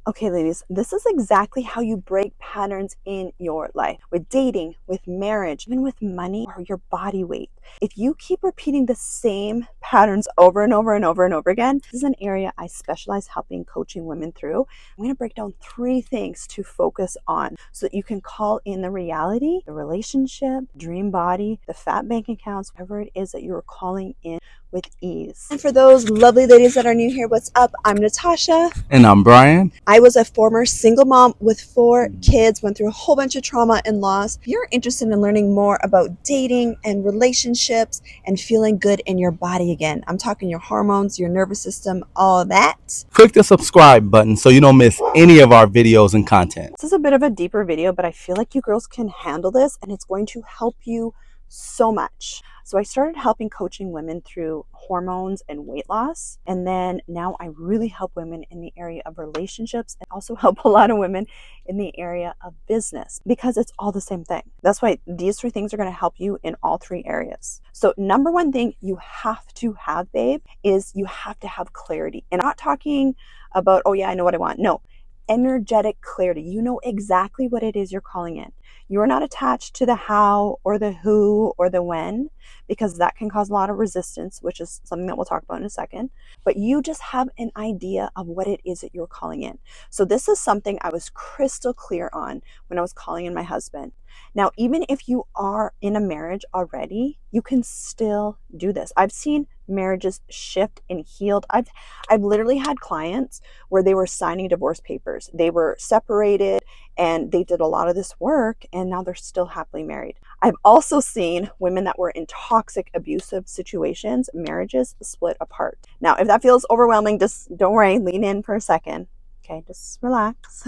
Okay, ladies, this is exactly how you break patterns in your life with dating, with marriage, even with money or your body weight. If you keep repeating the same patterns over and over and over and over again, this is an area I specialize helping coaching women through. I'm going to break down 3 things to focus on so that you can call in the reality, the relationship, dream body, the fat bank accounts, whatever it is that you're calling in with ease. And for those lovely ladies that are new here, what's up? I'm Natasha. And I'm Brian. I was a former single mom with 4 kids, went through a whole bunch of trauma and loss. If you're interested in learning more about dating and relationships and feeling good in your body again, I'm talking your hormones, your nervous system, all of that. Click the subscribe button so you don't miss any of our videos and content. This is a bit of a deeper video, but I feel like you girls can handle this and it's going to help you so much. So I started helping coaching women through hormones and weight loss. And then now I really help women in the area of relationships and also help a lot of women in the area of business because it's all the same thing. That's why these 3 things are going to help you in all 3 areas. So number 1 thing you have to have, babe, is you have to have clarity. And I'm not talking about, oh yeah, I know what I want. No. Energetic clarity. You know exactly what it is you're calling in. You're not attached to the how or the who or the when, because that can cause a lot of resistance, which is something that we'll talk about in a second. But you just have an idea of what it is that you're calling in. So this is something I was crystal clear on when I was calling in my husband. Now, even if you are in a marriage already, you can still do this. I've seen marriages shift and healed. I've literally had clients where they were signing divorce papers. They were separated and they did a lot of this work and now they're still happily married. I've also seen women that were in toxic, abusive situations, marriages split apart. Now, if that feels overwhelming, just don't worry, lean in for a second. Okay, just relax.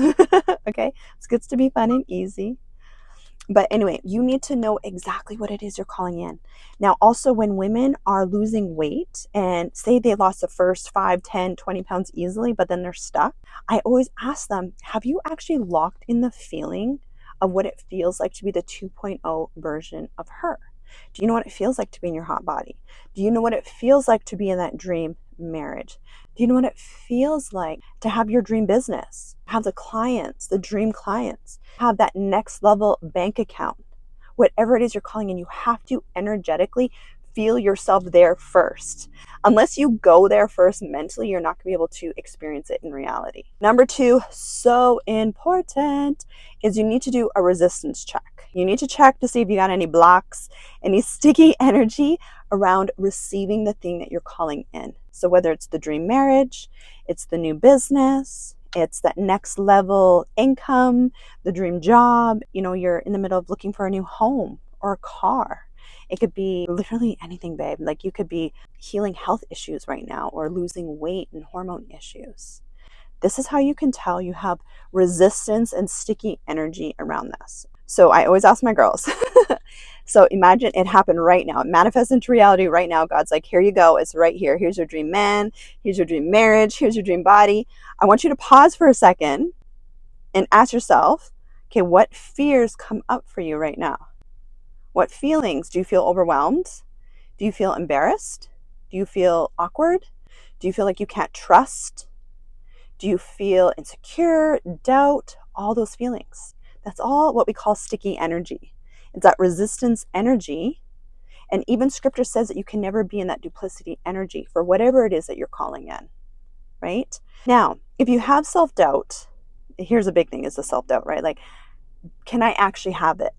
Okay, it's good to be fun and easy. But anyway, you need to know exactly what it is you're calling in. Now, also when women are losing weight and say they lost the first 5, 10, 20 pounds easily, but then they're stuck, I always ask them, have you actually locked in the feeling of what it feels like to be the 2.0 version of her? Do you know what it feels like to be in your hot body? Do you know what it feels like to be in that dream marriage? Do you know what it feels like to have your dream business, have the clients, the dream clients, have that next level bank account? Whatever it is you're calling in, you have to energetically feel yourself there first. Unless you go there first mentally, you're not going to be able to experience it in reality. Number 2, so important, is you need to do a resistance check. You need to check to see if you got any blocks, any sticky energy around receiving the thing that you're calling in. So whether it's the dream marriage, it's the new business, it's that next level income, the dream job, you're in the middle of looking for a new home or a car. It could be literally anything, babe. Like you could be healing health issues right now or losing weight and hormone issues. This is how you can tell you have resistance and sticky energy around this. So I always ask my girls, so imagine it happened right now. It manifests into reality right now. God's like, here you go. It's right here. Here's your dream man. Here's your dream marriage. Here's your dream body. I want you to pause for a second and ask yourself, okay, what fears come up for you right now? What feelings? Do you feel overwhelmed? Do you feel embarrassed? Do you feel awkward? Do you feel like you can't trust? Do you feel insecure, doubt, all those feelings? That's all what we call sticky energy. It's that resistance energy. And even scripture says that you can never be in that duplicity energy for whatever it is that you're calling in, right? Now, if you have self-doubt, here's a big thing, is the self-doubt, right? Like, can I actually have it?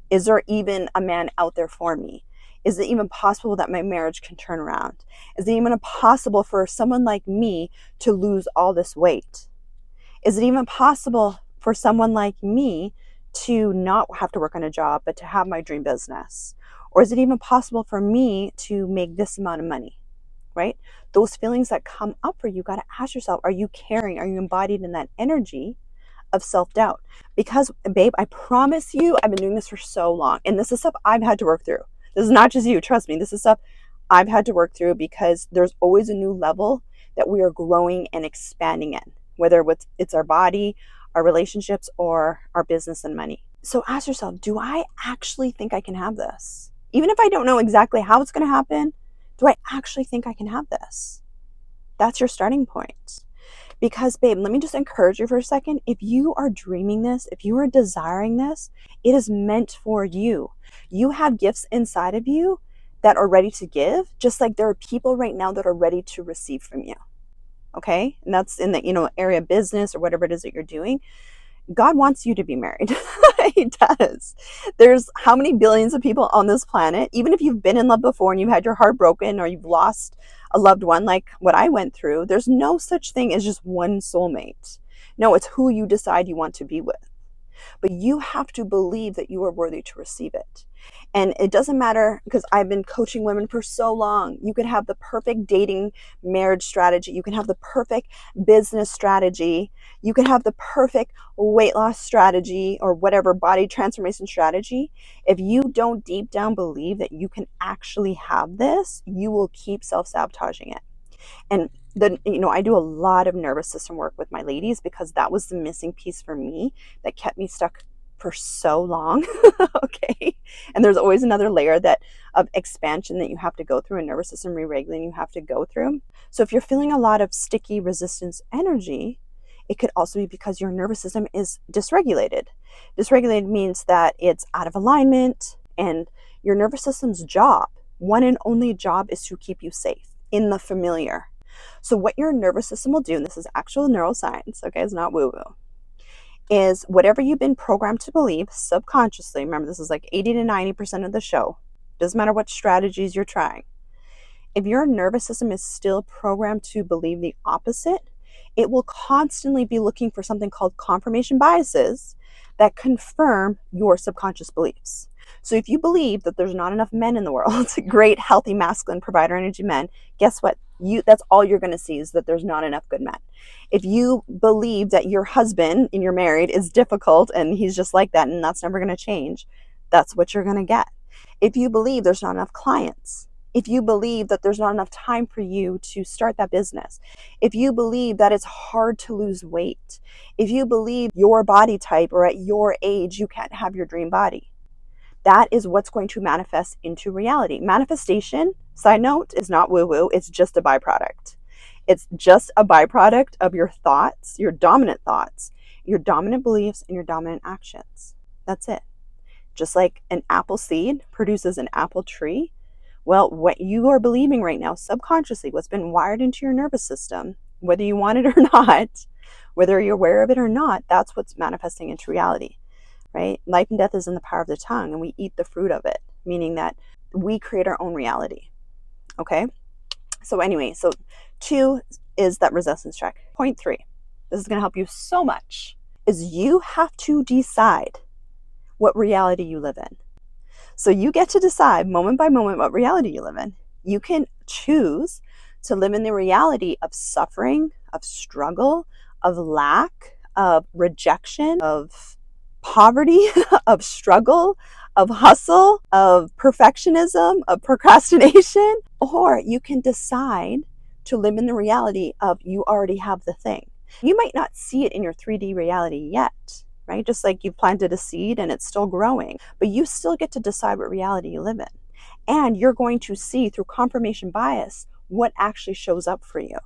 Is there even a man out there for me? Is it even possible that my marriage can turn around? Is it even possible for someone like me to lose all this weight? Is it even possible for someone like me to not have to work on a job, but to have my dream business? Or is it even possible for me to make this amount of money, right? Those feelings that come up for you, got to ask yourself, are you caring? Are you embodied in that energy of self-doubt? Because, babe, I promise you, I've been doing this for so long. And this is stuff I've had to work through. This is not just you. Trust me. This is stuff I've had to work through because there's always a new level that we are growing and expanding in, whether it's our body, our relationships, or our business and money. So ask yourself, do I actually think I can have this? Even if I don't know exactly how it's going to happen, do I actually think I can have this? That's your starting point. Because, babe, let me just encourage you for a second. If you are dreaming this, if you are desiring this, it is meant for you. You have gifts inside of you that are ready to give, just like there are people right now that are ready to receive from you. Okay? And that's in the, area of business or whatever it is that you're doing. God wants you to be married. He does. There's how many billions of people on this planet? Even if you've been in love before and you've had your heart broken or you've lost a loved one like what I went through, there's no such thing as just one soulmate. No, it's who you decide you want to be with. But you have to believe that you are worthy to receive it. And it doesn't matter, because I've been coaching women for so long. You could have the perfect dating marriage strategy. You can have the perfect business strategy. You can have the perfect weight loss strategy or whatever body transformation strategy. If you don't deep down believe that you can actually have this, you will keep self-sabotaging it. And I do a lot of nervous system work with my ladies because that was the missing piece for me that kept me stuck for so long. Okay. And there's always another layer of expansion that you have to go through, and nervous system re-regulating you have to go through. So if you're feeling a lot of sticky resistance energy, it could also be because your nervous system is dysregulated. Dysregulated means that it's out of alignment, and your nervous system's job, one and only job, is to keep you safe in the familiar. So what your nervous system will do, and this is actual neuroscience, okay, it's not woo-woo, is whatever you've been programmed to believe subconsciously. Remember, this is like 80 to 90% of the show. Doesn't matter what strategies you're trying. If your nervous system is still programmed to believe the opposite, it will constantly be looking for something called confirmation biases that confirm your subconscious beliefs. So if you believe that there's not enough men in the world, great, healthy, masculine, provider energy men, guess what? That's all you're going to see, is that there's not enough good men. If you believe that your husband, and you're married, is difficult and he's just like that and that's never going to change, that's what you're going to get. If you believe there's not enough clients, if you believe that there's not enough time for you to start that business, if you believe that it's hard to lose weight, if you believe your body type or at your age you can't have your dream body, that is what's going to manifest into reality. Manifestation, side note, is not woo-woo. It's just a byproduct. It's just a byproduct of your thoughts, your dominant thoughts, your dominant beliefs, and your dominant actions. That's it. Just like an apple seed produces an apple tree, well, what you are believing right now subconsciously, what's been wired into your nervous system, whether you want it or not, whether you're aware of it or not, that's what's manifesting into reality. Right? Life and death is in the power of the tongue, and we eat the fruit of it, meaning that we create our own reality. Okay? So anyway, 2 is that resistance check. Point 3, this is going to help you so much, is you have to decide what reality you live in. So you get to decide moment by moment what reality you live in. You can choose to live in the reality of suffering, of struggle, of lack, of rejection, of poverty, of struggle, of hustle, of perfectionism, of procrastination, or you can decide to live in the reality of you already have the thing. You might not see it in your 3D reality yet, right? Just like you've planted a seed and it's still growing, but you still get to decide what reality you live in. And you're going to see through confirmation bias what actually shows up for you.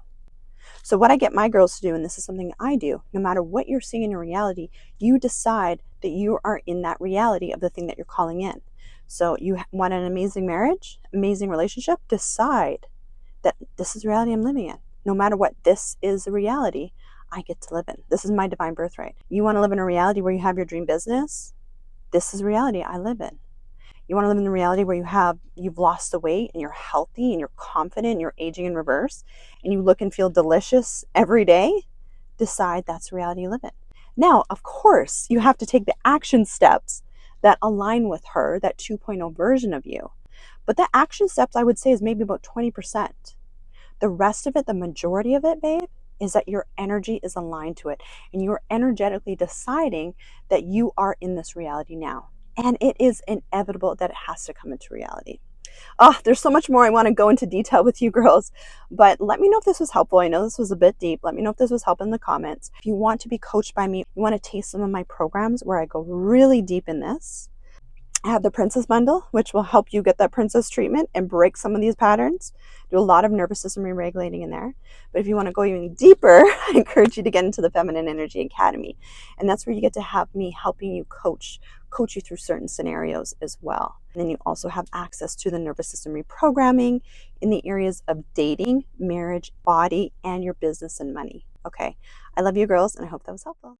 So what I get my girls to do, and this is something I do, no matter what you're seeing in your reality, you decide that you are in that reality of the thing that you're calling in. So you want an amazing marriage, amazing relationship, decide that this is the reality I'm living in. No matter what, this is the reality I get to live in. This is my divine birthright. You want to live in a reality where you have your dream business? This is the reality I live in. You want to live in a reality where you've lost the weight and you're healthy and you're confident and you're aging in reverse and you look and feel delicious every day? Decide that's the reality you live in. Now, of course, you have to take the action steps that align with her, that 2.0 version of you. But the action steps, I would say, is maybe about 20%. The rest of it, the majority of it, babe, is that your energy is aligned to it and you're energetically deciding that you are in this reality now. And it is inevitable that it has to come into reality. Oh, there's so much more I want to go into detail with you girls, but let me know if this was helpful. I know this was a bit deep. Let me know if this was helpful in the comments. If you want to be coached by me, you want to taste some of my programs where I go really deep in this, I have the Princess Bundle, which will help you get that princess treatment and break some of these patterns. Do a lot of nervous system re-regulating in there. But if you want to go even deeper, I encourage you to get into the Feminine Energy Academy. And that's where you get to have me helping you coach you through certain scenarios as well. And then you also have access to the nervous system reprogramming in the areas of dating, marriage, body, and your business and money. Okay. I love you girls, and I hope that was helpful.